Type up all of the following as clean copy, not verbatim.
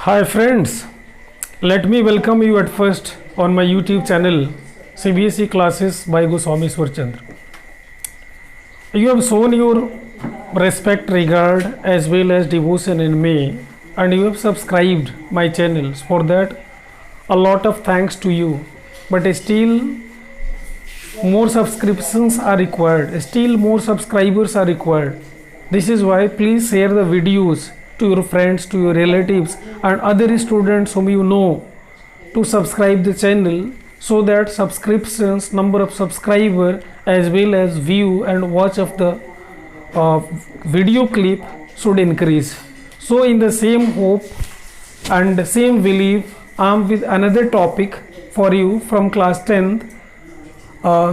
Hi friends, let me welcome you at first on my YouTube channel CBSE classes by Goswami Swarchandra. You have shown your respect, regard as well as devotion in me, and you have subscribed my channels. For that a lot of thanks to you, but still more subscriptions are required, still more subscribers are required. This is why please share the videos to your friends, to your relatives and other students whom you know to subscribe the channel, so that subscriptions, number of subscriber as well as view and watch of the video clip should increase. So in the same hope and same belief, I am with another topic for you from class 10th,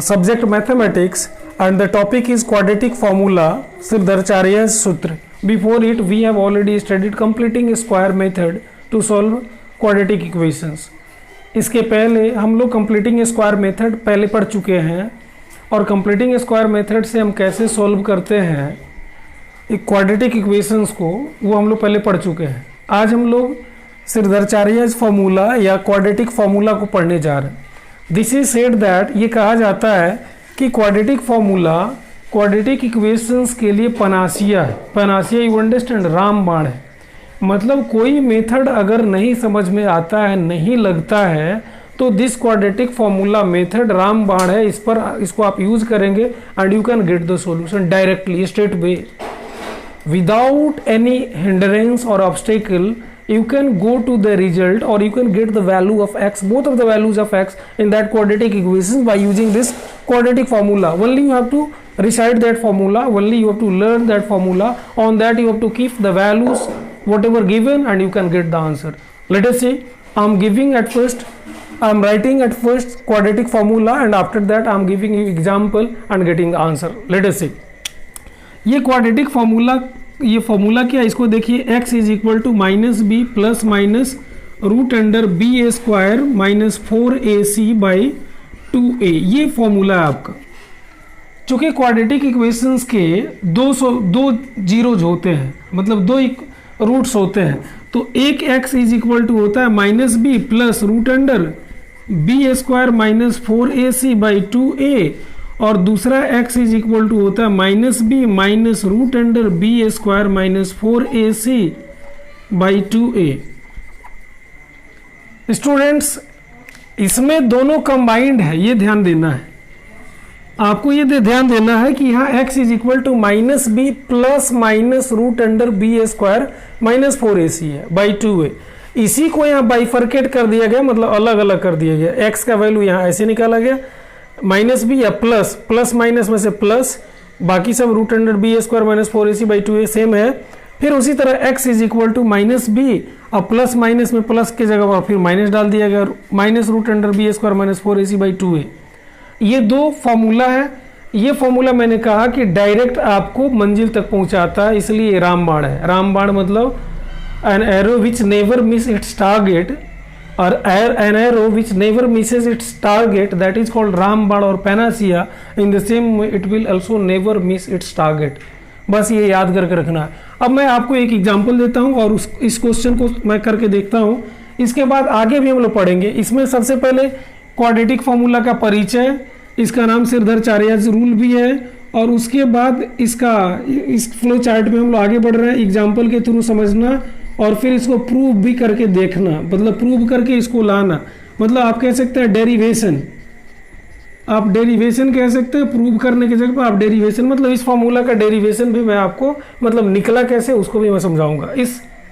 subject mathematics, and the topic is quadratic formula, Siddharacharya's Sutra. Before it we have already studied completing square method to solve quadratic equations. इसके पहले हम लोग completing square method पहले पढ़ चुके हैं, और completing square method से हम कैसे सॉल्व करते हैं क्वाड्रेटिक इक्वेशंस को, वो हम लोग पहले पढ़ चुके हैं. आज हम लोग सिद्धार्चार्यस फार्मूला या क्वाड्रेटिक फार्मूला को पढ़ने जा रहे हैं. दिस इज सेड दैट ये कहा जाता है कि क्वाड्रेटिक फार्मूला क्वाड्रेटिक इक्वेशंस के लिए पनासिया है. पनासिया यू अंडरस्टैंड, रामबाण है. मतलब कोई मेथड अगर नहीं समझ में आता है, नहीं लगता है, तो दिस क्वाड्रेटिक फार्मूला मेथड रामबाण है. इसको आप यूज करेंगे and you can get the solution directly, straight way, without any hindrance और obstacle. You can go to the result, or you can get the value of x, both of the values of x in that quadratic equation by using this quadratic formula. Only you have to recite that formula, only you have to learn that formula. On that you have to keep the values whatever given and you can get the answer. Let us see, I am giving at first, I am writing at first quadratic formula and after that I am giving you example and getting the answer. Let us see. ये quadratic formula, ये formula क्या है, इसको देखिए, x is equal to minus B plus minus root under B A square minus 4ac by 2a. ये formula है आपका. चूंकि क्वाड्रेटिक इक्वेशंस के दो जीरोज होते हैं, मतलब दो रूट्स होते हैं, तो एक x इज इक्वल टू होता है minus B plus root under B square minus 4ac by 2a, और दूसरा x इज इक्वल टू होता है minus B minus root under B square minus 4ac by 2a. Students, इसमें दोनों combined है, ये ध्यान देना है आपको. ये ध्यान देना है कि यहाँ x is equal to minus B plus minus root under B square minus 4ac है बाई 2a. इसी को यहाँ बाइफर्केट कर दिया गया, मतलब अलग अलग कर दिया गया. x का वैल्यू यहाँ ऐसे निकाला गया, माइनस बी या प्लस माइनस में से प्लस, बाकी सब root under B square minus 4ac by 2a same है. फिर उसी तरह x is equal to minus B, और प्लस माइनस में प्लस के जगह पर फिर माइनस डाल दिया गया, minus root under B square minus 4ac by 2a. ये दो फॉर्मूला है. ये फॉर्मूला मैंने कहा कि डायरेक्ट आपको मंजिल तक पहुंचाता है, इसलिए रामबाण है. रामबाण मतलब an arrow which never miss it's target, or an arrow which never misses its target, that is called Rambad or Panacea. In the same way it will also never miss its target. बस ये याद करके रखना है. अब मैं आपको एक एग्जांपल देता हूँ और इस क्वेश्चन को मैं करके देखता हूँ. इसके बाद आगे भी हम लोग पढ़ेंगे. इसमें सबसे पहले क्वाड्रेटिक फार्मूला का परिचय, इसका नाम सिद्धार्चार्यस रूल भी है, और उसके बाद इस फ्लो चार्ट में हम लोग आगे बढ़ रहे हैं. एग्जाम्पल के थ्रू समझना और फिर इसको प्रूव भी करके देखना, मतलब प्रूव करके इसको लाना. मतलब आप कह सकते हैं डेरिवेशन, आप डेरिवेशन कह सकते हैं प्रूव करने की जगह पर आप डेरिवेशन, मतलब इस फॉर्मूला का डेरिवेशन भी मैं आपको, मतलब निकला कैसे उसको भी मैं समझाऊंगा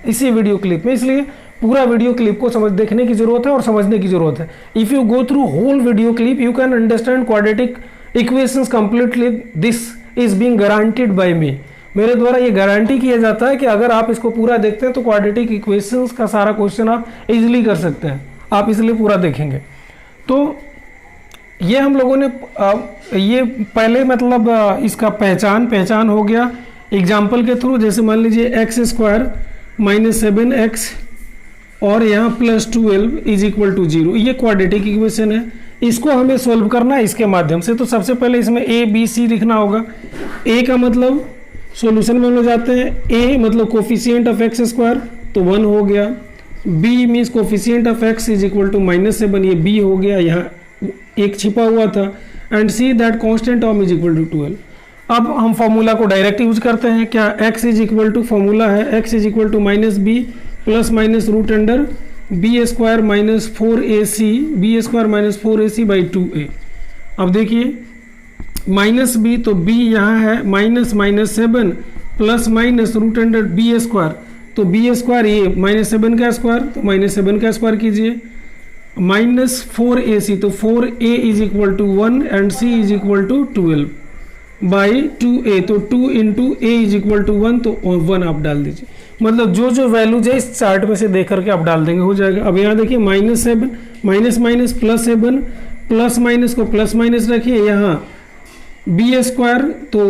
इसी वीडियो क्लिप में. इसलिए पूरा वीडियो क्लिप को देखने की जरूरत है और समझने की जरूरत है. If you go through whole video clip you can understand quadratic equations completely. This is being guaranteed by me. मेरे द्वारा ये गारंटी किया जाता है कि अगर आप इसको पूरा देखते हैं तो क्वाड्रेटिक इक्वेशंस का सारा क्वेश्चन आप इजीली कर सकते हैं. आप इसलिए पूरा देखेंगे. तो ये हम लोगों ने ये पहले मतलब इसका पहचान हो गया एग्जाम्पल के थ्रू. जैसे मान लीजिए एक्स स्क्वायर माइनस 7x और यहाँ प्लस 12 इज इक्वल टू 0. ये क्वाड्रेटिक इक्वेशन है, इसको हमें सॉल्व करना है इसके माध्यम से. तो सबसे पहले इसमें a b c लिखना होगा. a का मतलब सॉल्यूशन में हम लोग जाते हैं, a मतलब कोफिशिएंट ऑफ एक्स स्क्वायर तो 1 हो गया, B means coefficient of X is equal to -7, ये बी हो गया, यहाँ एक छिपा हुआ था, and C that constant term is equal to 12। अब हम फॉर्मूला को डायरेक्ट यूज करते हैं। क्या x is equal to, formula है x is equal to -b plus minus root under B square minus 4ac, B square minus 4ac by 2a। अब देखिए minus B, तो b यहाँ है -7 plus minus root under B square, तो B square ये -7 का square, तो -7 का स्क्वायर कीजिए, माइनस 4ac, तो 4a is equal to 1 and c is equal to 12 by 2a, तो 2 into A is equal to 1, तो 1 आप डाल दीजिए। मतलब जो जो वैल्यूज है इस चार्ट में से देख करके आप डाल देंगे, हो जाएगा। अब यहाँ देखिए -7 minus minus plus 7, plus minus को प्लस माइनस रखिए, यहाँ बी स्क्वायर तो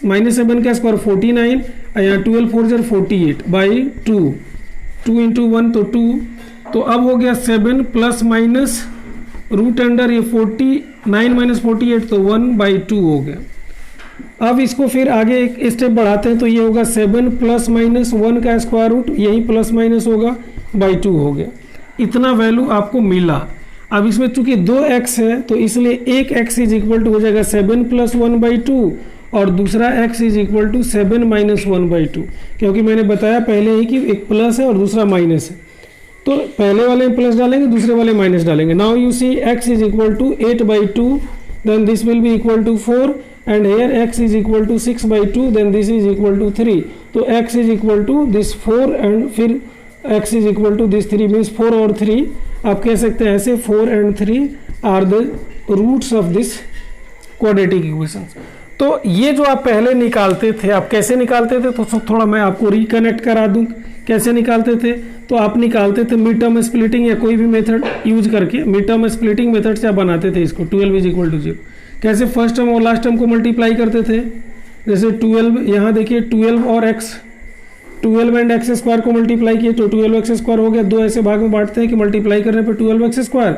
-7 का स्क्वायर 49, यहाँ 12 4 ज़र 48 बाई 2, 2 इंटू 1 तो 2, तो अब हो गया 7 प्लस माइनस रूट अंडर ये 49 माइनस 48, तो 1 बाई 2 हो गया। अब इसको फिर आगे एक स्टेप बढ़ाते हैं, तो ये होगा 7 प्लस माइनस 1 का स्क्वायर रूट, यही प्लस माइनस होगा बाई 2 हो गया। इतना वैल्यू आपको मिला। अब इसमें चूंकि 2x है तो इसलिए एक x इज इक्वल टू हो जाएगा 7 प्लस 1 बाई 2 और दूसरा x is equal to 7 minus 1 by 2, क्योंकि मैंने बताया पहले ही कि एक प्लस है और दूसरा माइनस है, तो पहले वाले में प्लस डालेंगे, दूसरे वाले माइनस डालेंगे। Now you see x is equal to 8 by 2, then this will be equal to 4 and here x is equal to 6 by 2, then this is equal to 3, तो x is equal to this 4 and फिर x is equal to this 3 means 4 और 3 आप कह सकते हैं ऐसे 4 and 3 are the roots of this quadratic equations। तो ये जो आप पहले निकालते थे, आप कैसे निकालते थे, तो थोड़ा मैं आपको रिकनेक्ट करा दूं। कैसे निकालते थे, तो आप निकालते थे मिड टर्म स्प्लिटिंग या कोई भी मेथड यूज करके, मिड टर्म स्प्लिटिंग मेथड से आप बनाते थे इसको। 12 इज इक्वल टू 0 कैसे, फर्स्ट टर्म और लास्ट टर्म को मल्टीप्लाई करते थे। जैसे 12, यहाँ देखिए 12 और x, 12 एंड एक्स स्क्वायर को मल्टीप्लाई किए तो 12x स्क्वायर हो गया। दो ऐसे भाग में बांटते हैं कि मल्टीप्लाई करने पे 12x स्क्वायर,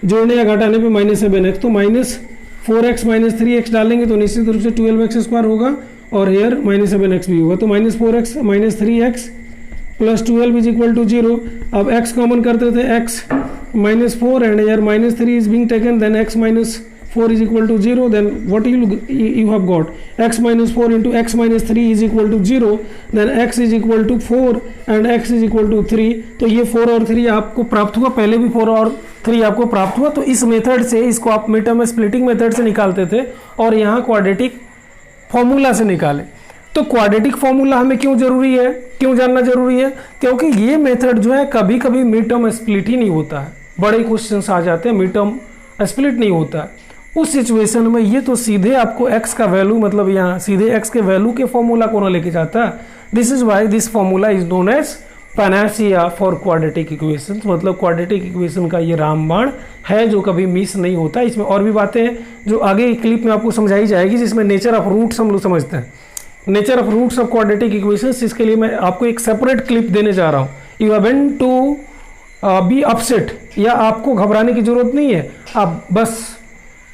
जोड़ने या घटाने पे -7x, तो -4x माइनस 3x डालेंगे तो निश्चित रूप से 12x स्क्वायर होगा और हेयर -7x भी होगा, तो -4x minus 3x plus 12 is equal to 0। अब x कॉमन करते थे, x -4 and here -3 is being taken, then x -4 is equal to 0, then what you have got x minus 4 into x minus 3 is equal to 0, then x is equal to 4 and x is equal to 3। तो ये 4 और 3 आपको प्राप्त हुआ, पहले भी 4 और 3 आपको प्राप्त हुआ। तो इस मेथड से, इसको आप मिड टर्म स्प्लिटिंग मेथड से निकालते थे और यहाँ क्वाड्रेटिक फॉर्मूला से निकाले। तो क्वाड्रेटिक फॉर्मूला हमें क्यों जरूरी है, क्यों जानना जरूरी है, क्योंकि ये मेथड जो है कभी कभी मिड टर्म स्प्लिट ही नहीं होता है, बड़े क्वेश्चन आ जाते हैं मिड टर्म स्प्लिट नहीं होता है। उस सिचुएशन में ये तो सीधे आपको x का वैल्यू, मतलब यहाँ सीधे x के वैल्यू के फॉर्मूला को ना लेके जाता है। This is why this formula is known as panacea for quadratic equations, मतलब क्वाड्रेटिक इक्वेशन का ये रामबाण है जो कभी मिस नहीं होता। इसमें और भी बातें हैं जो आगे क्लिप में आपको समझाई जाएगी, जिसमें नेचर ऑफ रूट्स हम लोग समझते हैं, nature of roots of quadratic equations. इसके लिए मैं आपको एक सेपरेट क्लिप देने जा रहा हूँ। You haven't to be upset, या आपको घबराने की जरूरत नहीं है, आप बस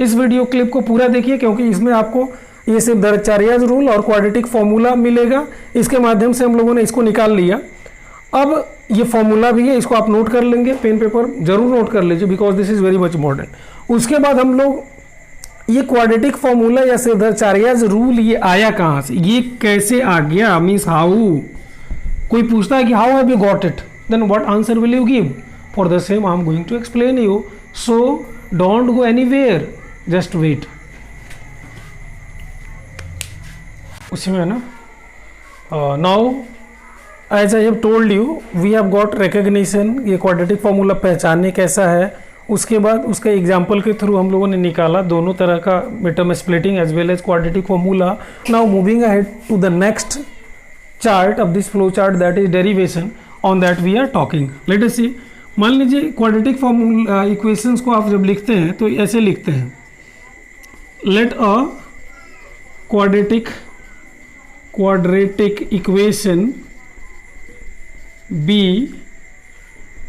इस वीडियो क्लिप को पूरा देखिए, क्योंकि इसमें आपको ये सिर्फ दरचार्याज रूल और क्वाड्रेटिक फॉर्मूला मिलेगा। इसके माध्यम से हम लोगों ने इसको निकाल लिया। अब ये फॉर्मूला भी है, इसको आप नोट कर लेंगे, पेन पेपर जरूर नोट कर लीजिए, because this is very much important. उसके बाद हम लोग ये क्वाड्रेटिक फॉर्मूला या सिर्फ दरचार्याज रूल ये आया कहाँ से, ये कैसे आ गया, मीन्स हाउ। कोई पूछता है कि how have you got it, then what answer will you give, for the same I am going to explain you, so don't go anywhere, just wait। उसी में ना, now as I have told you we have got recognition, ये quadratic formula पहचानने कैसा है। उसके बाद उसका एग्जाम्पल के थ्रू हम लोगों ने निकाला दोनों तरह का mid term splitting as well as quadratic formula. Now moving ahead to the next chart of this flow chart, that is derivation, on that we are talking. Let us see, मान लीजिए quadratic formula equations को आप जब लिखते हैं तो ऐसे लिखते हैं, let a quadratic equation be,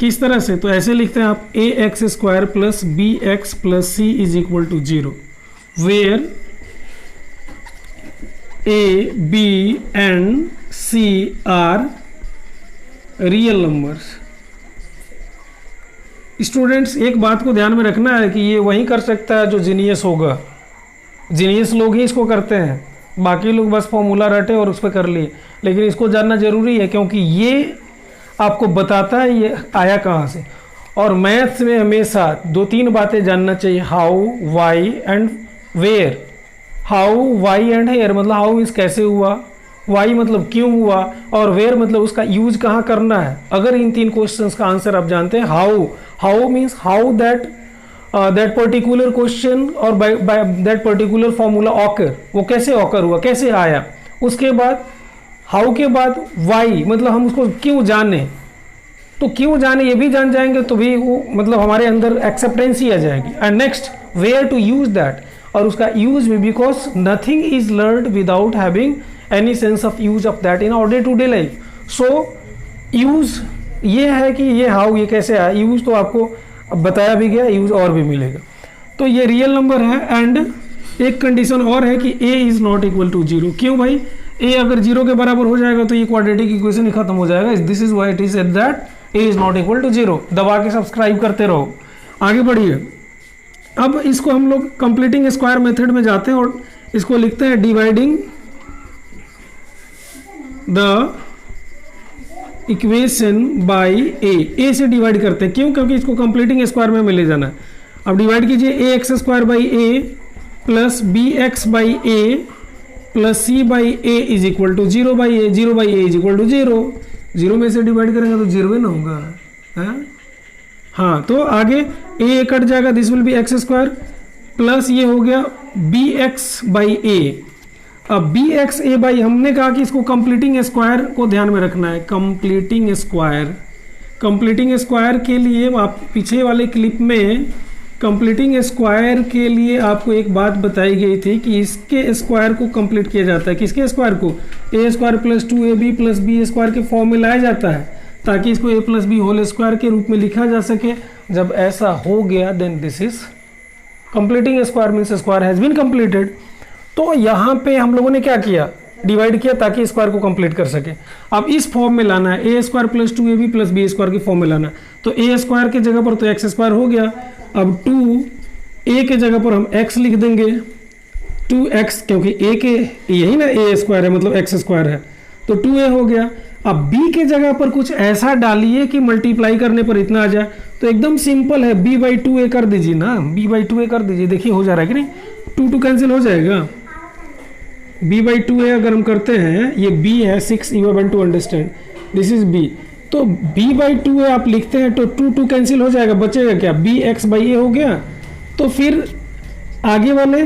किस तरह से, तो ऐसे लिखते हैं आप ax square plus bx plus c is equal to 0, where a b and c are real numbers, स्टूडेंट्स एक बात को ध्यान में रखना है कि ये वही कर सकता है जो जीनियस होगा, जीनियस लोग ही इसको करते हैं, बाकी लोग बस फॉर्मूला रटे और उस पर कर लिए, लेकिन इसको जानना ज़रूरी है क्योंकि ये आपको बताता है ये आया कहाँ से। और मैथ्स में हमेशा 2-3 बातें जानना चाहिए, how, why and where. How, why and here मतलब हाउ मीन्स कैसे हुआ, वाई मतलब क्यों हुआ, और वेयर मतलब उसका यूज कहाँ करना है। अगर इन 3 क्वेश्चंस का आंसर आप जानते हैं, how means how that particular question और by that particular formula occur, वो कैसे ऑकर हुआ, कैसे आया। उसके बाद हाउ के बाद वाई मतलब हम उसको क्यों जाने, तो क्यों जाने ये भी जान जाएंगे तो भी वो मतलब हमारे अंदर एक्सेप्टेंसी आ जाएगी। And next where to use that, और उसका यूज भी, because nothing is learned without having any sense of use of that in our day to day life. So use ये है कि ये हाउ ये कैसे आया, यूज तो आपको अब बताया भी गया, यूज और भी मिलेगा। तो ये रियल नंबर है। एंड एक कंडीशन और है कि a is not equal to 0। क्यों भाई, a अगर 0 के बराबर हो जाएगा तो ये क्वाड्रेटिक इक्वेशन ही खत्म हो जाएगा। This is why it is said that a is not equal to 0। दबा के सब्सक्राइब करते रहो, आगे बढ़िए। अब इसको हम लोग कंप्लीटिंग स्क्वायर मेथड में जाते हैं और इसको लिखते हैं डिवाइडिंग द इक्वेशन बाई ए से डिवाइड करते हैं। क्यों, क्योंकि इसको कंप्लीटिंग स्क्वायर में ले जाना है। अब डिवाइड कीजिए, a x square by a plus b x by a plus c by a is equal to 0 by a, 0 by a is equal to 0। 0 में से डिवाइड करेंगे तो 0 ना होगा है? हाँ, तो आगे ए कट जाएगा, this will B x square plus ये हो गया बी एक्स बाई ए। अब बी एक्स ए बाई, हमने कहा कि इसको कंप्लीटिंग स्क्वायर को ध्यान में रखना है। कंप्लीटिंग स्क्वायर के लिए आप पीछे वाले क्लिप में कंप्लीटिंग स्क्वायर के लिए आपको एक बात बताई गई थी कि इसके स्क्वायर को कंप्लीट किया जाता है। किसके स्क्वायर को, a square plus 2ab plus b square के फॉर्म में लाया जाता है ताकि इसको a plus b whole square के रूप में लिखा जा सके। जब ऐसा हो गया then this is completing square, means square has been completed. तो यहाँ पे हम लोगों ने क्या किया, डिवाइड किया ताकि स्क्वायर को कंप्लीट कर सके। अब इस फॉर्म में लाना है, a square plus 2ab plus b square की फॉर्म में लाना है। तो ए स्क्वायर की जगह पर तो एक्स स्क्वायर हो गया। अब 2a के जगह पर हम x लिख देंगे, 2x, क्योंकि a के यही ना a स्क्वायर है मतलब x स्क्वायर है, तो 2a हो गया। अब b के जगह पर कुछ ऐसा डालिए कि मल्टीप्लाई करने पर इतना आ जाए। तो एकदम सिंपल है, b बाई 2a कर दीजिए ना, b बाई 2a कर दीजिए। देखिए हो जा रहा है कि नहीं, 2 कैंसिल हो जाएगा। b बाई 2a अगर हम करते हैं, ये b है 6, you have to understand this is b। तो b बाई 2a आप लिखते हैं तो 2 कैंसिल हो जाएगा, बचेगा क्या, b x बाई a हो गया। तो फिर आगे वाले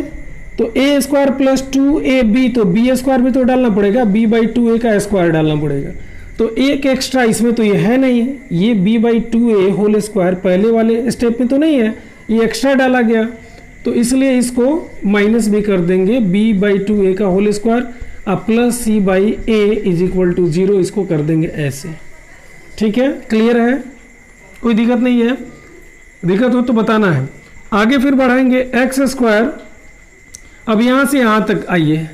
तो a स्क्वायर प्लस 2ab, तो b स्क्वायर भी तो डालना पड़ेगा, b बाई 2a का स्क्वायर डालना पड़ेगा। तो एक एक्स्ट्रा इसमें तो ये है नहीं, ये b by 2a whole square पहले वाले स्टेप में तो नहीं है, ये एक्स्ट्रा डाला गया, तो इसलिए इसको माइनस भी कर देंगे, b बाई 2a का होल स्क्वायर अब plus c by a is equal to 0, इसको कर देंगे ऐसे। ठीक है, क्लियर है, कोई दिक्कत नहीं है, दिक्कत हो तो बताना है। आगे फिर बढ़ाएंगे एक्स स्क्वायर। अब यहाँ से यहाँ तक आइए,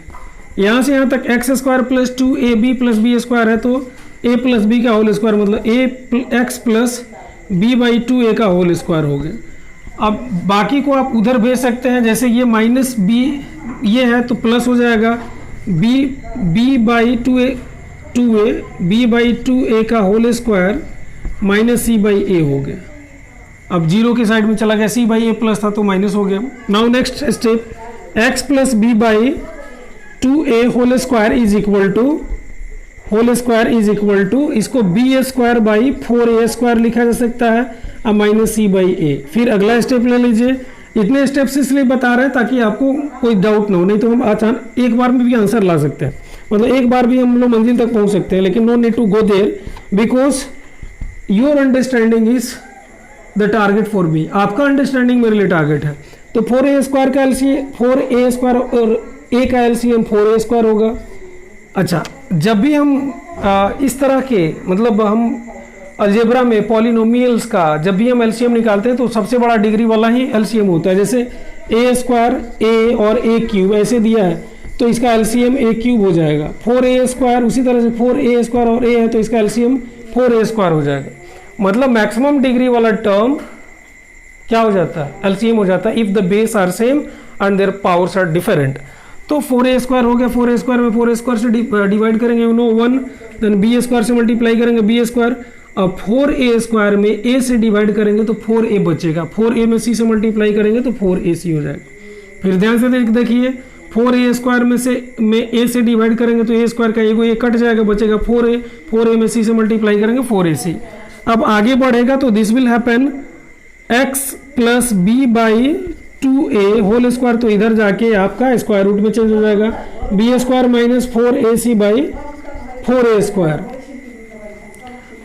यहाँ से यहाँ तक x square plus 2ab plus b square है, तो a प्लस बी का होल स्क्वायर मतलब a x plus b by 2a का होल स्क्वायर हो गया। अब बाकी को आप उधर भेज सकते हैं, जैसे ये माइनस b ये है तो प्लस हो जाएगा b by 2a b by 2a का whole square minus c by a हो गया। अब जीरो की साइड में चला गया, c बाई a प्लस था तो माइनस हो गया। Now next step, x plus b by 2a whole square is equal to इसको b square by 4a square लिखा जा सकता है, अब माइनस c बाई a। फिर अगला स्टेप ले लीजिए। इतने स्टेप्स इसलिए बता रहे हैं ताकि आपको कोई डाउट ना हो, नहीं तो हम आसान एक बार में भी आंसर ला सकते हैं, मतलब एक बार भी हम लोग मंजिल तक पहुंच सकते हैं, लेकिन no need to go there because your understanding is the target for me. आपका अंडरस्टैंडिंग मेरे लिए टारगेट है। तो 4a स्क्वायर का एलसीएम 4a स्क्वायर और a का एलसीएम 4a स्क्वायर होगा। अच्छा, जब भी हम इस तरह के मतलब हम अलजेब्रा में पॉलिनोमियल्स का जब भी हम एलसीएम निकालते हैं तो सबसे बड़ा डिग्री वाला ही एलसीएम होता है। जैसे a स्क्वायर a और a क्यूब ऐसे दिया है तो इसका एलसीएम a क्यूब हो जाएगा। 4a स्क्वायर उसी तरह से 4a स्क्वायर और a है तो इसका एलसीएम 4a स्क्वायर हो जाएगा। मतलब मैक्सिमम डिग्री वाला टर्म क्या हो जाता है, एलसीएम हो जाता है if the base are same and their powers are different. तो 4a² हो गया, 4a² में 4a² से डिवाइड करेंगे यू नो 1, देन b² से मल्टीप्लाई करेंगे b²। अब 4a² में a से डिवाइड करेंगे तो 4a बचेगा, 4a में c से मल्टीप्लाई करेंगे तो 4ac हो जाएगा। फिर ध्यान से देखिए 4a² में a से डिवाइड करेंगे तो a² का एगो a कट जाएगा, बचेगा 4a, 4a में c से मल्टीप्लाई करेंगे 4ac। अब आगे बढ़ेगा तो this will happen x plus b by 2a whole square, तो इधर जाके आपका स्क्वायर रूट में चेंज हो जाएगा, b² minus 4ac by 4a²।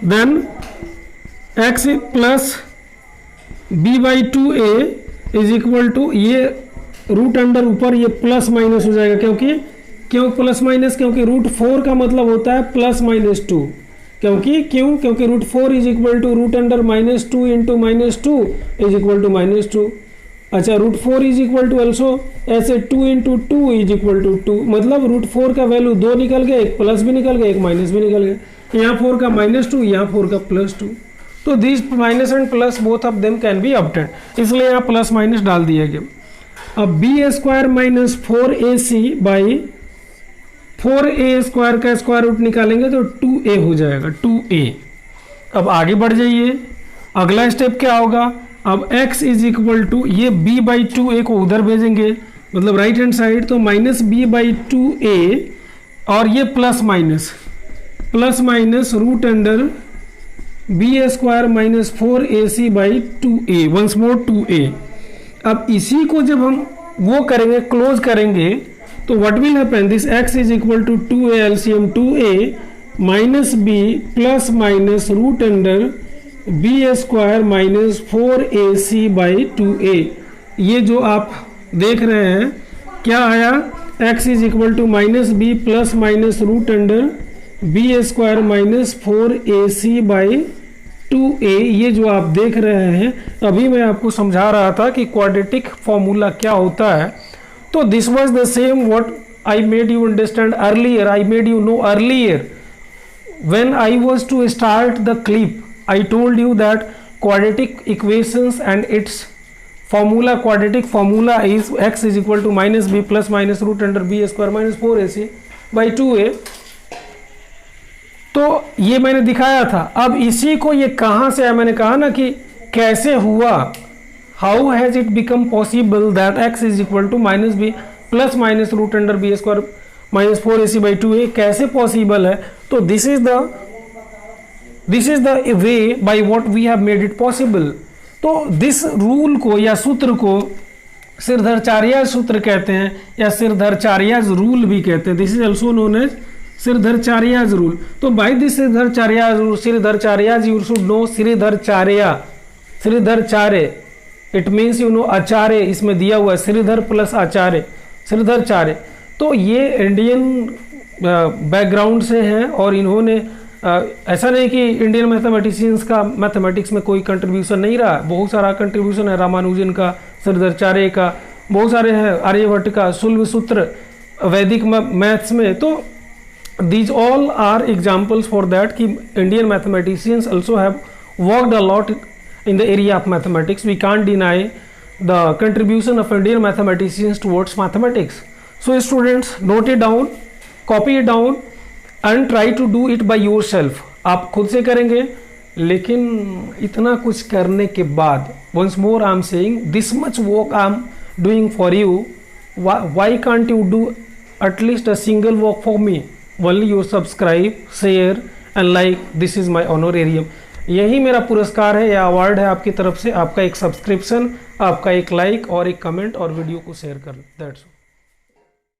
Then x plus b by 2a is equal to, ये रूट अंडर ऊपर ये प्लस माइनस हो जाएगा, क्यों प्लस माइनस, क्योंकि रूट 4 का मतलब होता है प्लस माइनस 2, क्योंकि root 4 is equal to root under -2 into -2 is equal to -2। अच्छा, root 4 is equal to also ऐसे 2 इंटू 2 इज इक्वल टू 2, मतलब रूट 4 का वैल्यू 2 निकल गया, एक प्लस भी निकल गया, एक माइनस भी निकल गया, यहाँ 4 का -2, यहाँ 4 का +2। तो this minus and plus both of them can be obtained, इसलिए यहाँ प्लस माइनस डाल दिया गया। अब b² minus 4ac by 4a² का स्क्वायर रूट निकालेंगे तो 2a हो जाएगा, 2a। अब आगे बढ़ जाइए, अगला स्टेप क्या होगा, अब x इज इक्वल टू, ये b बाई 2a को उधर भेजेंगे, मतलब राइट हैंड साइड, तो माइनस b बाई 2a और ये plus minus root under b² minus 4ac by 2a, once more 2a। अब इसी को जब हम वो करेंगे, क्लोज करेंगे, तो what will happen, this x is equal to 2a LCM 2a minus b plus minus root under b² minus 4ac by 2a। ये जो आप देख रहे हैं क्या आया, x is equal to minus b plus minus root under b² minus 4ac by 2a। ये जो आप देख रहे हैं, अभी मैं आपको समझा रहा था कि क्वाड्रेटिक फॉर्मूला क्या होता है। तो this was the same what I made you understand earlier, I made you know earlier when I was to start the clip. I told you that quadratic equations and its formula, quadratic formula is x is equal to minus b plus minus root under b² minus 4ac by 2a। तो ये मैंने दिखाया था। अब इसी को ये कहाँ से है, मैंने कहा ना कि कैसे हुआ, how has it become possible that x is equal to minus B plus minus root under b² minus 4ac by 2a, कैसे पॉसिबल है। तो this is the way by what we have made it possible. तो दिस rule को या सूत्र को सिरधर्चार्य सूत्र कहते हैं या सिरधर्चार्यज रूल भी कहते हैं। This is also known as Sridharacharya's rule. तो by this Sridharacharya's rule, Sridharacharya's you should know, Sridharacharya it means you know Acharya, इसमें दिया हुआ है श्रीधर प्लस आचार्य, श्रीधरचार्य। तो ये इंडियन बैकग्राउंड से हैं और इन्होंने ऐसा नहीं कि इंडियन मैथमेटिशियंस का मैथमेटिक्स में कोई कंट्रीब्यूशन नहीं रहा, बहुत सारा कंट्रीब्यूशन है, रामानुजन का, श्रीधरचार्य का, बहुत सारे हैं, आर्यभट्ट का, शुल्ब सूत्र वैदिक मैथ्स में। तो these all are examples for that कि Indian mathematicians also have worked a lot in the area of mathematics. We can't deny the contribution of Indian mathematicians towards mathematics. So students, note it down, copy it down and try to do it by yourself. आप खुद से करेंगे, लेकिन इतना कुछ करने के बाद, once more I am saying, this much work I am doing for you. Why can't you do at least a single work for me? Only you subscribe, share and like. This is my honorarium. यही मेरा पुरस्कार है या award है आपकी तरफ से, आपका एक सब्सक्रिप्शन, आपका एक लाइक और एक कमेंट और वीडियो को शेयर कर, दैट्स ऑल।